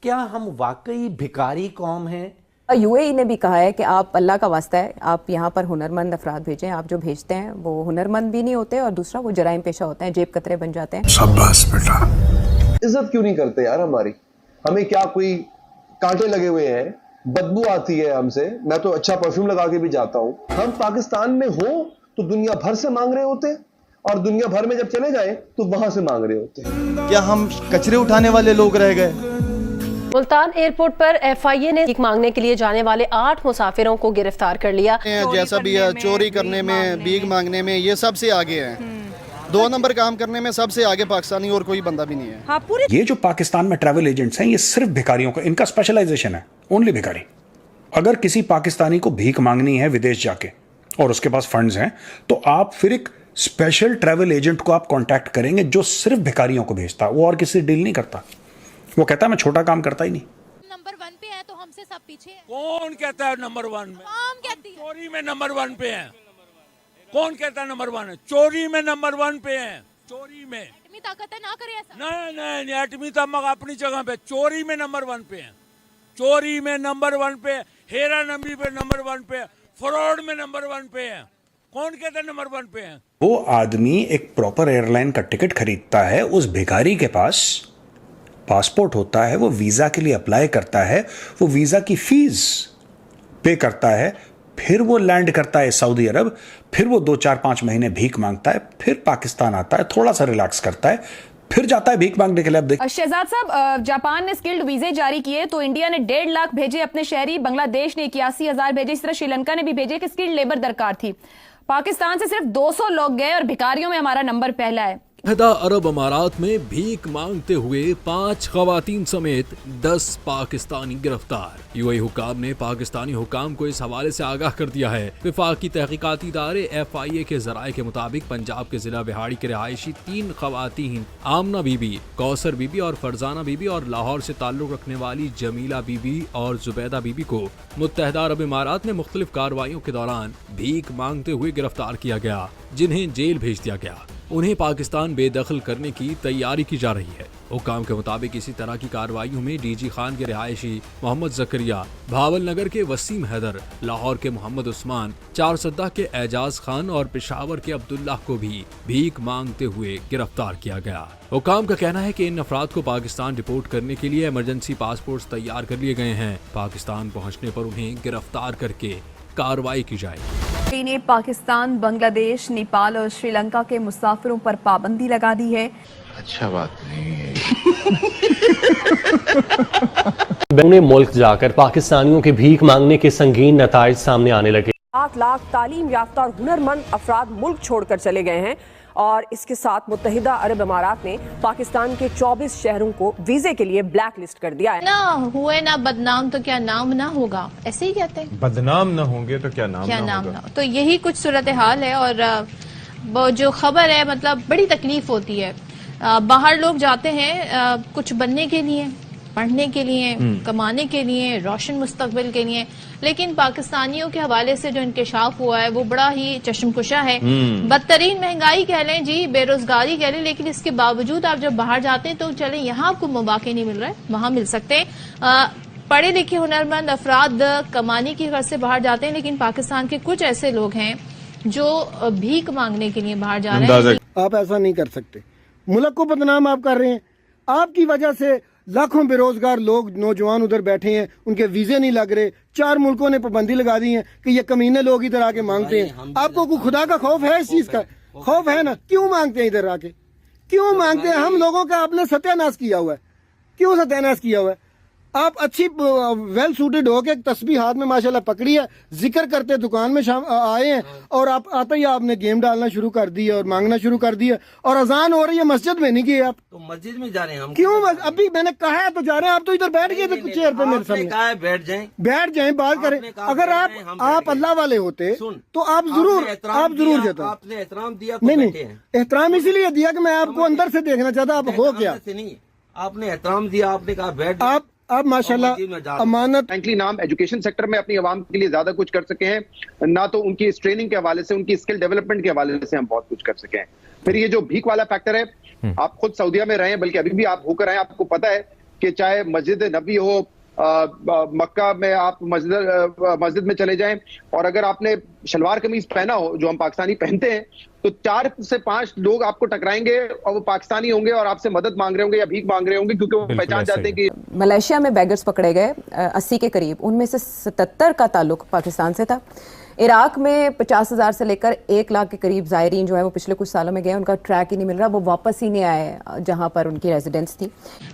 क्या हम वाकई भिखारी कौम हैं? यूएई ने भी कहा है कि आप अल्लाह का वास्ता है, आप यहाँ पर हुनरमंद अफराद भेजें। आप जो भेजते हैं वो हुनरमंद भी नहीं होते और दूसरा वो जराइम पेशा होते हैं, जेब कतरे बन जाते हैं। शाबाश बेटा। इज्जत क्यों नहीं करते यार हमारी? हमें क्या कोई कांटे लगे हुए हैं? बदबू आती है हमसे। मैं तो अच्छा परफ्यूम लगा के भी जाता हूँ। हम पाकिस्तान में हो तो दुनिया भर से मांग रहे होते हैं और दुनिया भर में जब चले जाए तो वहां से मांग रहे होते हैं। क्या हम कचरे उठाने वाले लोग रह गए? मुल्तान एयरपोर्ट पर एफआईए ने भीख मांगने के लिए जाने वाले 8 मुसाफिरों को गिरफ्तार कर लिया। जैसा भी है, चोरी करने में, भीख मांगने में, ये सबसे आगे हैं। 2 नंबर काम करने में सबसे आगे पाकिस्तानी और कोई बंदा भी नहीं है। हाँ, ये जो पाकिस्तान में ट्रैवल एजेंट्स हैं, ये सिर्फ भिखारियों का, इनका स्पेशलाइजेशन है, ओनली भिखारी। अगर किसी पाकिस्तानी को भीख मांगनी है विदेश जाके और उसके पास फंड्स हैं, तो आप फिर एक स्पेशल ट्रैवल एजेंट को आप कांटेक्ट करेंगे जो सिर्फ भिखारियों को भेजता है। वो और किसी से डील नहीं करता। वो कहता है मैं छोटा काम करता ही नहीं। नंबर 1 पे है तो हमसे सब पीछे है। कौन कहता है नंबर 1 में? चोरी में नंबर 1 पे है। कौन कहता है नंबर 1 है? चोरी में नंबर 1 पे है। चोरी में इतनी ताकत है, ना करे ऐसा। नहीं, एटमी तमक अपनी जगह पे। चोरी में नंबर 1 पे है। चोरी में नंबर 1 पे, हेरा नंबी पे नंबर 1 पे, फ्रॉड में नंबर 1 पे है। कौन कहता है नंबर 1 पे है? वो आदमी एक प्रॉपर एयरलाइन का टिकट खरीदता है, उस भिखारी के पास पासपोर्ट होता है, वो वीजा के लिए अप्लाई करता है, वो वीजा की फीस पे करता है, फिर वो लैंड करता है सऊदी अरब, फिर वो 2-4-5 महीने भीख मांगता है, फिर पाकिस्तान आता है, थोड़ा सा रिलैक्स करता है, फिर जाता है भीख मांगने के लिए। अब देखिए शहजाद साहब, जापान ने स्किल्ड वीजे जारी किए तो इंडिया ने 1.5 लाख भेजे अपने शहरी, बांग्लादेश ने 81,000 भेजे, इस तरह श्रीलंका ने भी भेजे कि स्किल्ड लेबर दरकार थी। पाकिस्तान से सिर्फ 200 लोग गए और भिखारियों में हमारा नंबर पहला है। मुत्तहिदा अरब अमारात में भीख मांगते हुए 5 खवातीन समेत 10 पाकिस्तानी गिरफ्तार। यूएई हुकाम ने पाकिस्तानी हुकाम को इस हवाले से आगाह कर दिया है। वफाकी तहकीकाती इदारे एफआईए के जराये के मुताबिक पंजाब के जिला बिहाड़ी के रिहायशी 3 खवातीन, आमना बीबी, कौसर बीबी और फरजाना बीबी, और लाहौर से ताल्लुक रखने वाली जमीला बीबी और जुबैदा बीबी को मुत्तहिदा अरब अमारात में मुख्तलिफ कार्रवाइयों के दौरान भीख मांगते हुए गिरफ्तार किया गया, जिन्हें जेल भेज दिया गया। उन्हें पाकिस्तान बेदखल करने की तैयारी की जा रही है। हुकाम के मुताबिक इसी तरह की कार्रवाइयों में डीजी खान के रिहायशी मोहम्मद जकरिया, भावल नगर के वसीम हैदर, लाहौर के मोहम्मद उस्मान, चारसद्दा के एजाज खान और पेशावर के अब्दुल्लाह को भी भीख मांगते हुए गिरफ्तार किया गया। हुकाम का कहना है कि इन अफराद को पाकिस्तान रिपोर्ट करने के लिए इमरजेंसी पासपोर्ट तैयार कर लिए गए हैं। पाकिस्तान पहुँचने पर उन्हें गिरफ्तार करके कार्रवाई की जाएगी। ने पाकिस्तान, बांग्लादेश, नेपाल और श्रीलंका के मुसाफिरों पर पाबंदी लगा दी है। अच्छा बात नहीं है। अपने मुल्क जाकर पाकिस्तानियों के भीख मांगने के संगीन नताइज सामने आने लगे। 8 लाख तालीम याफ्ता और हुनरमंद अफराद मुल्क छोड़कर चले गए हैं और इसके साथ मुत्तहिदा अरब अमारात ने पाकिस्तान के 24 शहरों को वीजे के लिए ब्लैक लिस्ट कर दिया है। ना हुए ना बदनाम तो क्या नाम ना होगा, ऐसे ही कहते हैं। बदनाम ना होंगे तो क्या नाम ना होगा। तो यही कुछ सूरत हाल है और वो जो खबर है मतलब बड़ी तकलीफ होती है। बाहर लोग जाते हैं कुछ बनने के लिए, पढ़ने के लिए, कमाने के लिए, रोशन मुस्तकबिल के लिए, लेकिन पाकिस्तानियों के हवाले से जो इंकशाफ हुआ है वो बड़ा ही चश्मकुशा है। बदतरीन महंगाई कह लें जी, बेरोजगारी कह लें, लेकिन इसके बावजूद आप जब बाहर जाते हैं तो चले यहाँ आपको मौके नहीं मिल रहा है, वहां मिल सकते हैं। पढ़े लिखे हुनरमंद अफराद कमाने की गर्ज से बाहर जाते हैं, लेकिन पाकिस्तान के कुछ ऐसे लोग हैं जो भीख मांगने के लिए बाहर जा रहे हैं। आप ऐसा नहीं कर सकते। मुल्क को बदनाम आप कर रहे हैं। आपकी वजह से लाखों बेरोजगार लोग, नौजवान उधर बैठे हैं, उनके वीजे नहीं लग रहे। 4 मुल्कों ने पाबंदी लगा दी है कि ये कमीने लोग इधर आके मांगते हैं। आपको कोई खुदा का खौफ है? इस चीज का खौफ है ना? क्यों मांगते हैं इधर आके? क्यों मांगते हैं? हम लोगों का आपने सत्यानाश किया हुआ है। क्यों सत्यानाश किया हुआ है? आप अच्छी वेल सूटेड हो के एक तस्बीह हाथ में माशाल्लाह पकड़ी है, जिक्र करते दुकान में आए हैं और आप आते ही आपने गेम डालना शुरू कर दी और मांगना शुरू कर दिया और अजान हो रही है, मस्जिद में नहीं गए आप। तो मस्जिद में जा रहे हैं हम। क्यों? अभी मैंने कहा है तो जा रहे हैं। आप तो इधर बैठ गए थे चेयर पे मेरे सामने। कहा है बैठ जाएं बात करें। अगर आप अल्लाह वाले होते तो आप जरूर जाता। आपने एहतराम दिया। नहीं, एहतराम इसीलिए दिया कि मैं आपको अंदर से देखना चाहता। आप हो क्या? आपने एहतराम दिया, आपने कहा बैठ। आप माशाल्लाह अमानत। फ्रैंकली नाम एजुकेशन सेक्टर में अपनी आवाम के लिए ज्यादा कुछ कर सके हैं, ना तो उनकी इस ट्रेनिंग के हवाले से, उनकी स्किल डेवलपमेंट के हवाले से हम बहुत कुछ कर सके हैं। फिर ये जो भीख वाला फैक्टर है, आप खुद सऊदीया में रहे हैं, बल्कि अभी भी आप होकर आए, आपको पता है कि चाहे मस्जिद नबी हो, मक्का में आप मस्जिद में चले जाएं, और अगर आपने शलवार कमीज पहना हो जो हम पाकिस्तानी पहनते हैं, तो 4 से 5 लोग आपको टकराएंगे और वो पाकिस्तानी होंगे और आपसे मदद मांग रहे होंगे या भीख मांग रहे होंगे, क्योंकि वो पहचान जाते हैं कि मलेशिया में बैगर्स पकड़े गए 80 के करीब, उनमें से 77 का ताल्लुक पाकिस्तान से था। इराक में 50,000 से लेकर 1 लाख के करीब ज़ायरीन जो है वो पिछले कुछ सालों में गए, उनका ट्रैक ही नहीं मिल रहा, वो वापस ही नहीं आए जहां पर उनकी रेजिडेंस थी।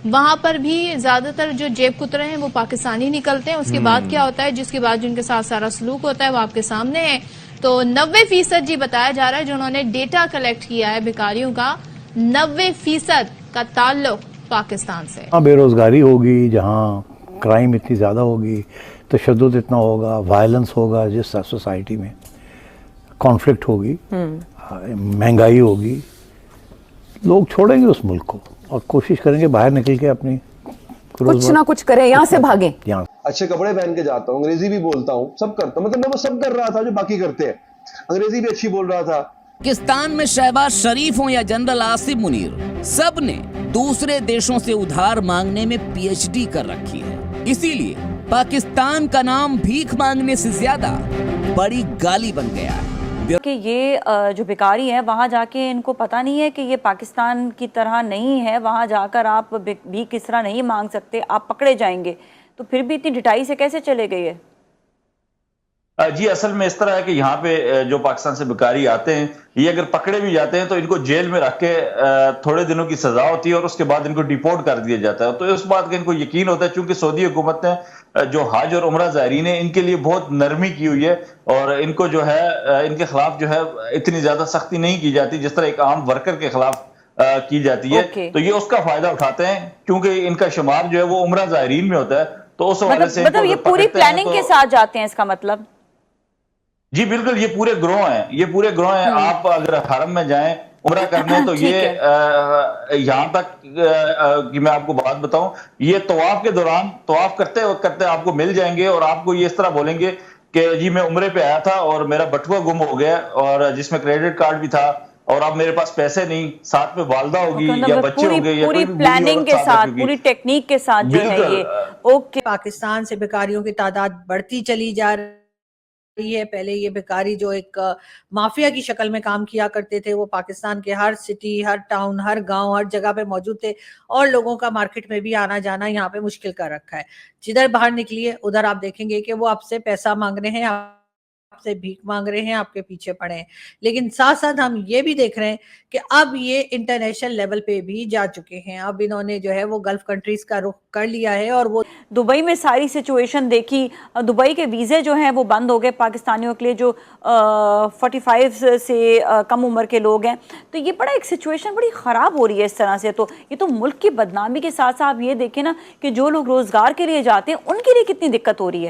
वहां पर भी ज्यादातर जो जेब कुतरे हैं वो पाकिस्तानी निकलते हैं। उसके बाद क्या होता है, जिसके बाद जिनके साथ सारा सलूक होता है वो आपके सामने है। तो 90% जी बताया जा रहा है, जो उन्होंने डेटा कलेक्ट किया है भिखारियों का, 90% का ताल्लुक पाकिस्तान से। बेरोजगारी होगी, जहाँ क्राइम इतनी ज़्यादा होगी, तशद्दुद इतना होगा, वायलेंस होगा, जिस सोसाइटी में कॉन्फ्लिक्ट होगी, महंगाई होगी, लोग छोड़ेंगे उस मुल्क को और कोशिश करेंगे बाहर निकल के अपनी कुछ ना कुछ करें, यहाँ से भागें। यहाँ अच्छे कपड़े पहन के जाता हूँ, अंग्रेजी भी बोलता हूँ, सब करता हूँ, मतलब मैं वो सब कर रहा था जो बाकी करते हैं। अंग्रेजी भी अच्छी बोल रहा था। पाकिस्तान में शहबाज शरीफ हो या जनरल आसिफ मुनीर, सब ने दूसरे देशों से उधार मांगने में पीएचडी कर रखी है। इसीलिए पाकिस्तान का नाम भीख मांगने से ज्यादा बड़ी गाली बन गया है कि ये जो भिखारी है वहाँ जाके इनको पता नहीं है कि ये पाकिस्तान की तरह नहीं है, वहाँ जाकर आप भी किस तरह नहीं मांग सकते, आप पकड़े जाएंगे। तो फिर भी इतनी ढिठाई से कैसे चले गए ये? जी असल में इस तरह है कि यहाँ पे जो पाकिस्तान से भिखारी आते हैं, ये अगर पकड़े भी जाते हैं तो इनको जेल में रख के थोड़े दिनों की सजा होती है और उसके बाद इनको डिपोर्ट कर दिया जाता है। तो इस बात का इनको यकीन होता है, चूंकि सऊदी हुकूमत ने जो हज और उम्रा ज़ायरीन है इनके लिए बहुत नरमी की हुई है और इनको जो है इनके खिलाफ जो है इतनी ज्यादा सख्ती नहीं की जाती जिस तरह एक आम वर्कर के खिलाफ की जाती है। तो ये उसका फायदा उठाते हैं, क्योंकि इनका शुमार जो है वो उम्रा ज़ायरीन में होता है। तो उस हवाले से मतलब ये पूरी प्लानिंग के साथ जाते हैं, इसका मतलब? जी बिल्कुल, ये पूरे ग्रोह हैं, ये पूरे ग्रोह हैं। आप अगर हरम में जाएं उम्रा करने तो ये यहाँ तक कि मैं आपको बात बताऊं, ये तवाफ के दौरान तवाफ करते आपको मिल जाएंगे और आपको ये इस तरह बोलेंगे कि जी मैं उम्रे पे आया था और मेरा बटुआ गुम हो गया और जिसमें क्रेडिट कार्ड भी था और अब मेरे पास पैसे नहीं, साथ में वालदा होगी या बच्चे होंगे या पूरी प्लानिंग के साथ, पूरी टेक्निक के साथ जो है ये। ओके, पाकिस्तान से भिखारियों की तादाद बढ़ती चली जा रही है। पहले ये भिखारी जो एक माफिया की शक्ल में काम किया करते थे, वो पाकिस्तान के हर सिटी, हर टाउन, हर गांव, हर जगह पे मौजूद थे और लोगों का मार्केट में भी आना जाना यहाँ पे मुश्किल कर रखा है। जिधर बाहर निकलिए उधर आप देखेंगे कि वो आपसे पैसा मांग रहे हैं, आपसे भीख मांग रहे हैं, आपके पीछे पड़े हैं। लेकिन साथ साथ हम ये भी देख रहे हैं कि अब ये इंटरनेशनल लेवल पे भी जा चुके हैं। अब इन्होंने जो है वो गल्फ कंट्रीज का रुख कर लिया है और वो दुबई में सारी सिचुएशन देखी। दुबई के वीज़े जो हैं वो बंद हो गए पाकिस्तानियों के लिए जो 45 से कम उम्र के लोग हैं। तो ये बड़ा एक सिचुएशन बड़ी ख़राब हो रही है इस तरह से। तो ये तो मुल्क की बदनामी के साथ साथ आप ये देखें ना कि जो लोग रोज़गार के लिए जाते हैं उनके लिए कितनी दिक्कत हो रही है।